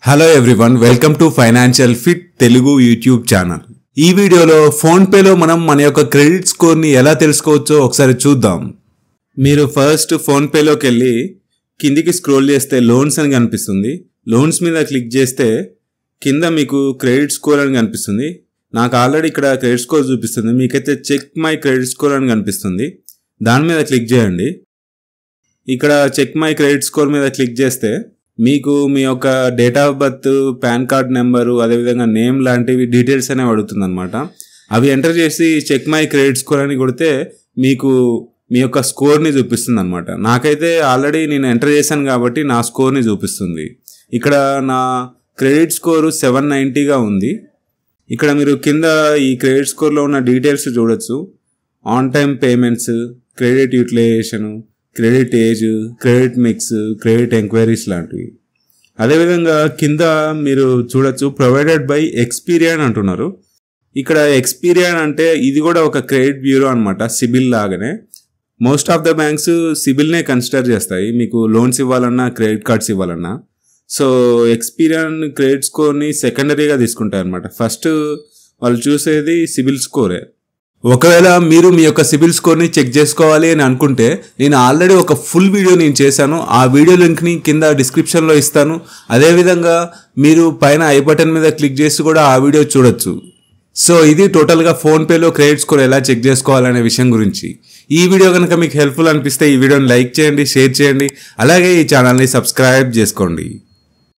Hello everyone, welcome to financial fit Telugu YouTube channel. ఈ వీడియోలో phone పేలో మనం మన యొక్క క్రెడిట్ స్కోర్ని ఎలా తెలుసుకోవచ్చో ఒకసారి చూద్దాం. మీరు ఫస్ట్ ఫోన్ పేలోకి వెళ్ళి కిందికి స్క్రోల్ చేస్తే లోన్స్ అని కనిపిస్తుంది. లోన్స్ మీద క్లిక్ చేస్తే కింద మీకు క్రెడిట్ స్కోర్ అని కనిపిస్తుంది. నాకు ఆల్రెడీ ఇక్కడ క్రెడిట్ స్కోర్ చూపిస్తుంది. మీకైతే చెక్ మై క్రెడిట్ స్కోర్ అని కనిపిస్తుంది. దాని మీద క్లిక్ చేయండి. ఇక్కడ చెక్ మై క్రెడిట్ స్కోర్ మీద క్లిక్ చేస్తే మీకు మీ యొక్క date of birth, pan card number, అదేవిధంగా నేమ్ లాంటివి డీటెయిల్స్ అనేవి అడుగుతుంది అనమాట. అవి ఎంటర్ చేసి చెక్ మై క్రెడిట్ స్కోర్ అని కొడితే మీకు మీ యొక్క స్కోర్ని చూపిస్తుంది అనమాట. నాకైతే ఆల్రెడీ నేను ఎంటర్ చేశాను కాబట్టి నా స్కోర్ని చూపిస్తుంది. ఇక్కడ నా క్రెడిట్ స్కోరు 790గా ఉంది. ఇక్కడ మీరు కింద ఈ క్రెడిట్ స్కోర్లో ఉన్న డీటెయిల్స్ చూడొచ్చు. On time payments, credit utilisation, credit age, credit mix, credit enquiries లాంటివి. అదేవిధంగా కింద మీరు చూడొచ్చు ప్రొవైడెడ్ బై ఎక్స్పీరియన్ అంటున్నారు. ఇక్కడ ఎక్స్పీరియన్ అంటే ఇది కూడా ఒక క్రెడిట్ బ్యూరో అనమాట, సిబిల్ లాగానే. మోస్ట్ ఆఫ్ ద బ్యాంక్స్ సిబిల్నే కన్సిడర్ చేస్తాయి మీకు లోన్స్ ఇవ్వాలన్నా, క్రెడిట్ కార్డ్స్ ఇవ్వాలన్నా. సో ఎక్స్పీరియన్ క్రెడిట్ స్కోర్ని సెకండరీగా తీసుకుంటారు అనమాట. ఫస్ట్ వాళ్ళు చూసేది సిబిల్ స్కోరే. ఒకవేళ మీరు మీ యొక్క సిబిల్ స్కోర్ని చెక్ చేసుకోవాలి అని అనుకుంటే నేను ఆల్రెడీ ఒక ఫుల్ వీడియో నేను చేశాను. ఆ వీడియో లింక్ని కింద డిస్క్రిప్షన్లో ఇస్తాను. అదేవిధంగా మీరు పైన ఐ బటన్ మీద క్లిక్ చేసి కూడా ఆ వీడియో చూడొచ్చు. సో ఇది టోటల్గా ఫోన్పేలో క్రెడిట్ స్కోర్ ఎలా చెక్ చేసుకోవాలనే విషయం గురించి. ఈ వీడియో కనుక మీకు హెల్ప్ఫుల్ అనిపిస్తే ఈ వీడియోని లైక్ చేయండి, షేర్ చేయండి, అలాగే ఈ ఛానల్ని సబ్స్క్రైబ్ చేసుకోండి.